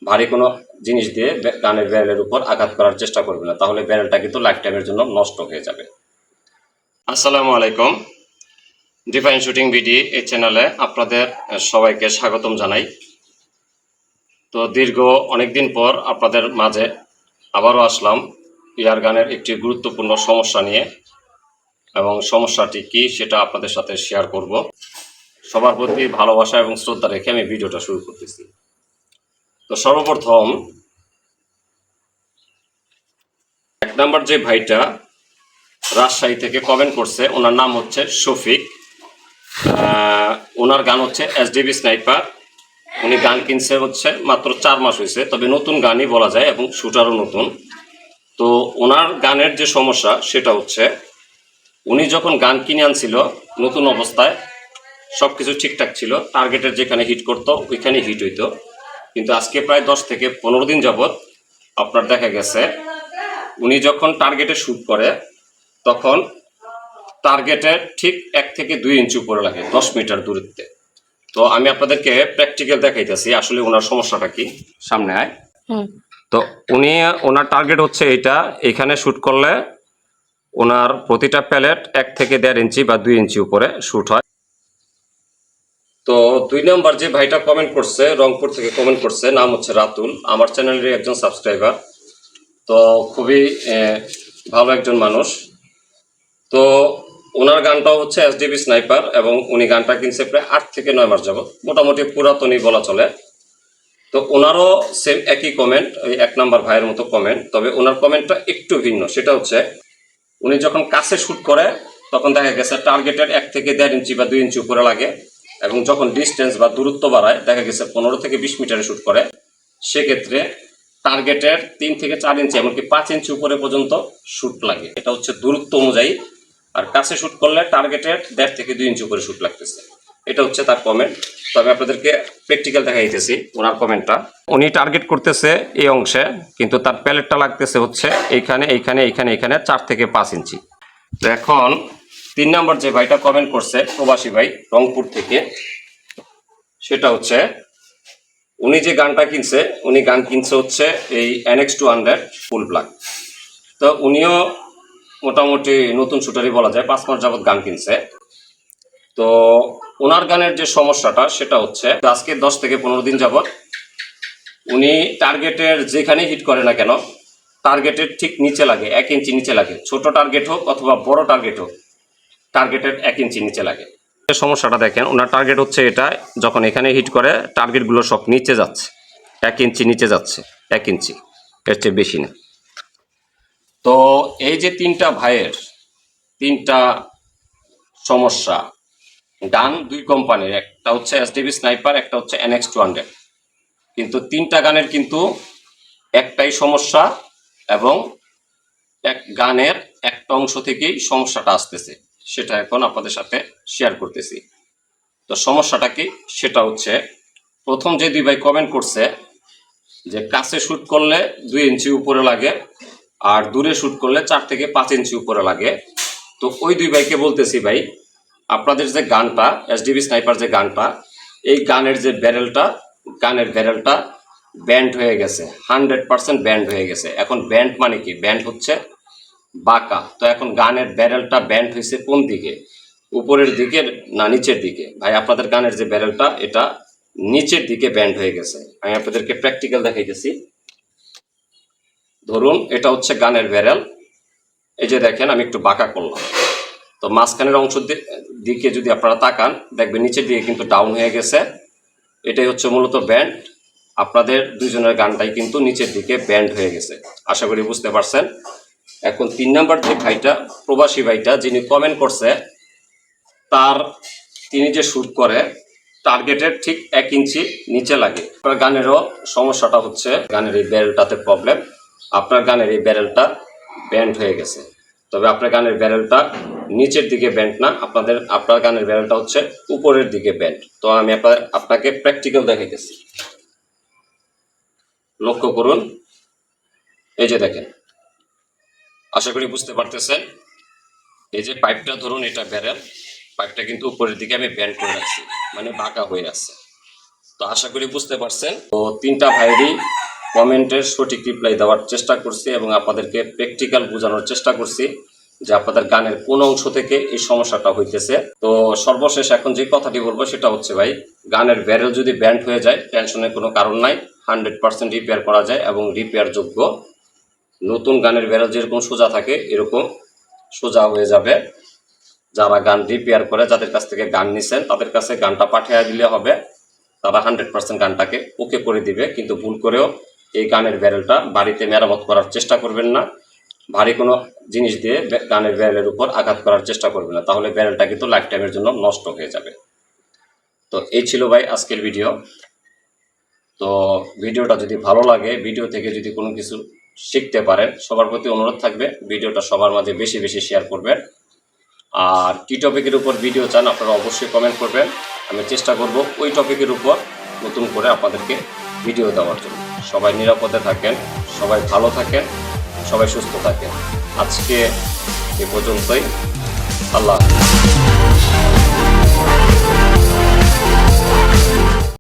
ভারী কোনো জিনিস দিয়ে গানের ব্যারেলের উপর আঘাত করার চেষ্টা করবে না, তাহলে ব্যারেলটা কিন্তু লাইফ টাইমের জন্য নষ্ট হয়ে যাবে। আসসালামু আলাইকুম, ডিফাইন শুটিং ভিডি এই চ্যানেলে আপনাদের সবাইকে স্বাগতম জানাই। তো দীর্ঘ অনেকদিন পর আপনাদের মাঝে আবারও আসলাম এয়ার গানের একটি গুরুত্বপূর্ণ সমস্যা নিয়ে, এবং সমস্যাটি কি সেটা আপনাদের সাথে শেয়ার করব। সবার প্রতি ভালোবাসা এবং শ্রদ্ধা রেখে আমি ভিডিওটা শুরু করতেছি। তো সর্বপ্রথম এক নাম্বার যে ভাইটা রাজশাহী থেকে কমেন্ট করছে, ওনার নাম হচ্ছে শফিক। ওনার গান হচ্ছে এসডিবি স্নাইপার। উনি গান কিনছে হচ্ছে মাত্র 4 মাস হয়েছে, তবে নতুন গানই বলা যায় এবং শুটারও নতুন। তো ওনার গানের যে সমস্যা সেটা হচ্ছে, উনি যখন গান কিনে আনছিল নতুন অবস্থায় সব কিছু ঠিকঠাক ছিল, টার্গেটের যেখানে হিট করতো ওইখানে হিট হইতো। কিন্তু আজকে প্রায় 10 থেকে 15 দিন যাবৎ আপনার দেখা গেছে উনি যখন টার্গেটে শ্যুট করে তখন টার্গেটের ঠিক 1 থেকে 2 ইঞ্চি উপরে লাগে 10 মিটার দূরত্বে। তো আমি আপনাদেরকে প্র্যাকটিক্যাল দেখাইতেছি আসলে ওনার সমস্যাটা কি। সামনে আয়। তো ওনার টার্গেট হচ্ছে এইটা, এখানে শ্যুট করলে ওনার প্রতিটা প্যালেট 1 থেকে 1.5 ইঞ্চি বা 2 ইঞ্চি উপরে শ্যুট হয়। তো 2 নম্বর যে ভাইটা কমেন্ট করছে, রংপুর থেকে কমেন্ট করছে, নাম হচ্ছে রাতুল, আমার চ্যানেলের একজন সাবস্ক্রাইবার। তো খুবই ভালো একজন মানুষ। তো ওনার গানটাও হচ্ছে এসডিবি স্নাইপার, এবং উনি গানটা কিনছে প্রায় 8 থেকে 9 মাস যাবত, মোটামুটি পুরাতনই বলা চলে। তো ওনারও সেম একই কমেন্ট, ওই 1 নাম্বার ভাইয়ের মতো কমেন্ট, তবে ওনার কমেন্টটা একটু ভিন্ন। সেটা হচ্ছে উনি যখন কাছে শ্যুট করে তখন দেখা গেছে টার্গেটের 1 থেকে 1.5 ইঞ্চি বা 2 ইঞ্চি উপরে লাগে, এবং যখন ডিস্টেন্স বা দূরত্ব বাড়ায় দেখা গেছে 15 থেকে 20 মিটারে শ্যুট করে, সেক্ষেত্রে টার্গেটের 3 থেকে 4 ইঞ্চি এমনকি 5 ইঞ্চি উপরে পর্যন্ত শ্যুট লাগে। এটা হচ্ছে দূরত্ব অনুযায়ী। আর কাছে শ্যুট করলে টার্গেটের 1.5 থেকে 2 ইঞ্চি উপরে শ্যুট লাগতেছে। এটা হচ্ছে তার কমেন্ট। তো আমি আপনাদেরকে প্র্যাকটিক্যাল দেখাইতেছি ওনার কমেন্টটা। উনি টার্গেট করতেছে এই অংশে, কিন্তু তার প্যালেটটা লাগতেছে হচ্ছে এইখানে এইখানে এইখানে এইখানে 4 থেকে 5 ইঞ্চি। তো এখন 3 নম্বর যে ভাইটা কমেন্ট করছে, প্রবাসী ভাই রংপুর থেকে, সেটা হচ্ছে উনি যে গানটা কিনছে, উনি গান কিনছে হচ্ছে এই NX200 ফুল ব্ল্যাক। তো উনিও মোটামুটি নতুন শুটারই বলা যায়, 5 মাস যাবত গান কিনছে। তো ওনার গানের যে সমস্যাটা সেটা হচ্ছে আজকে 10 থেকে 15 দিন যাবত উনি টার্গেটের যেখানে হিট করে না কেন টার্গেটের ঠিক নিচে লাগে, 1 ইঞ্চি নিচে লাগে। ছোট টার্গেট হোক অথবা বড় টার্গেট হোক, টার্গেটের 1 ইঞ্চি নিচে লাগে। সমস্যাটা দেখেন, ওনার টার্গেট হচ্ছে এটা, যখন এখানে হিট করে টার্গেটগুলো সব নিচে যাচ্ছে, 1 ইঞ্চি নিচে যাচ্ছে, 1 ইঞ্চি, এর চেয়ে বেশি না। তো এই যে 3টা ভাইয়ের 3টা সমস্যা, গান 2 কোম্পানির, একটা হচ্ছে এসডিবি স্নাইপার, একটা হচ্ছে NX200, কিন্তু 3টা গানের কিন্তু একটাই সমস্যা, এবং এক গানের একটা অংশ থেকেই সমস্যাটা আসতেছে, সেটা এখন আপনাদের সাথে শেয়ার করতেছি। তো সমস্যাটা কি সেটা হচ্ছে, প্রথম যে 2 ভাই কমেন্ট করছে যে কাছে শ্যুট করলে 2 ইঞ্চি উপরে লাগে আর দূরে শ্যুট করলে 4 থেকে 5 ইঞ্চি উপরে লাগে। তো ওই 2 ভাইকে বলতেছি, ভাই আপনাদের যে গানটা এসডিবি স্নাইপার যে গানটা, এই গানের যে গানের ব্যারেলটা ব্যান্ড হয়ে গেছে, 100% ব্যান্ড হয়ে গেছে। এখন ব্যান্ড মানে কি? ব্যান্ড হচ্ছে বাঁকা। তো এখন গানের ব্যারেলটা ব্যান্ড হয়েছে কোন দিকে? উপরের দিকে না নিচের দিকে? ভাই আপনাদের গানের যে ব্যারেলটা এটা নিচের দিকে ব্যান্ড হয়ে গেছে। আমি আপনাদেরকে প্র্যাকটিক্যাল দেখাইতেছি। ধরুন এটা হচ্ছে গানের ব্যারেল, এই যে দেখেন আমি একটু বাঁকা করলাম। তো মাঝখানের অংশ দিকে যদি আপনারা তাকান দেখবেন নিচের দিকে কিন্তু ডাউন হয়ে গেছে। এটাই হচ্ছে মূলত ব্যান্ড। আপনাদের দুজনের গানটাই কিন্তু নিচের দিকে ব্যান্ড হয়ে গেছে, আশা করি বুঝতে পারছেন। এখন 3 নাম্বার যে ভাইটা, প্রবাসী ভাইটা, যিনি কমেন্ট করছে, তিনি যে শ্যুট করে টার্গেটের ঠিক 1 ইঞ্চি নিচে লাগে। আপনার গানেরও সমস্যাটা হচ্ছে গানের এই ব্যারেলটাতে প্রবলেম। আপনার গানের এই ব্যারেলটা ব্যান্ড হয়ে গেছে, তবে আপনার গানের ব্যারেলটা নিচের দিকে ব্যান্ড না, আপনার গানের ব্যারেলটা হচ্ছে উপরের দিকে ব্যান্ড। তো আমি আপনাকে প্র্যাকটিক্যাল দেখাইতেছি, লক্ষ্য করুন। এই যে দেখেন, আশা করি বুঝতে পারতেছেন। এই যে পাইপটা ধরুন, এটা ব্যারেল, পাইপটা কিন্তু উপরের দিকে আমি ব্যান্ড করে রাখছি, মানে বাঁকা হয়ে আছে। তো আশা করি বুঝতে পারছেন। তো 3টা ভাইয়েরই কমেন্টের সঠিক রিপ্লাই দেওয়ার চেষ্টা করছি এবং আপনাদেরকে প্র্যাকটিক্যাল বোঝানোর চেষ্টা করছি যে আপনাদের গানের কোন অংশ থেকে এই সমস্যাটা হইতেছে। তো সর্বশেষ এখন যে কথাটি বলবো সেটা হচ্ছে ভাই, গানের ব্যারেল যদি ব্যান্ড হয়ে যায় টেনশনের কোনো কারণ নাই, 100% রিপেয়ার করা যায় এবং রিপেয়ার যোগ্য। নতুন গানের ব্যারেল যেরকম সোজা থাকে এরকম সোজা হয়ে যাবে। যারা গান রিপেয়ার করে, যাদের কাছ থেকে গান নিছেন তাদের কাছে গানটা পাঠিয়ে দিলে হবে, তারা 100% গানটাকে ওকে করে দিবে। কিন্তু ভুল করেও এই গানের ব্যারেলটা বাড়িতে মেরামত করার চেষ্টা করবেন না, ভারী কোনো জিনিস দিয়ে গানের ব্যারেলের উপর আঘাত করার চেষ্টা করবেন না, তাহলে ব্যারেলটা কিন্তু লাইফ টাইমের জন্য নষ্ট হয়ে যাবে। তো এই ছিল ভাই আজকের ভিডিও। তো ভিডিওটা যদি ভালো লাগে, ভিডিও থেকে যদি কোনো কিছু শিখতে পারেন, সবার প্রতি অনুরোধ থাকবে ভিডিওটা সবার মাঝে বেশি বেশি শেয়ার করবেন। আর কি টপিকের উপর ভিডিও চান আপনারা অবশ্যই কমেন্ট করবেন, আমি চেষ্টা করব ওই টপিকের উপর নতুন করে আপনাদেরকে ভিডিও দেওয়ার জন্য। সবাই নিরাপদে থাকেন, সবাই ভালো থাকেন, সবাই সুস্থ থাকেন। আজকে এ পর্যন্তই। আল্লাহ হাফেজ।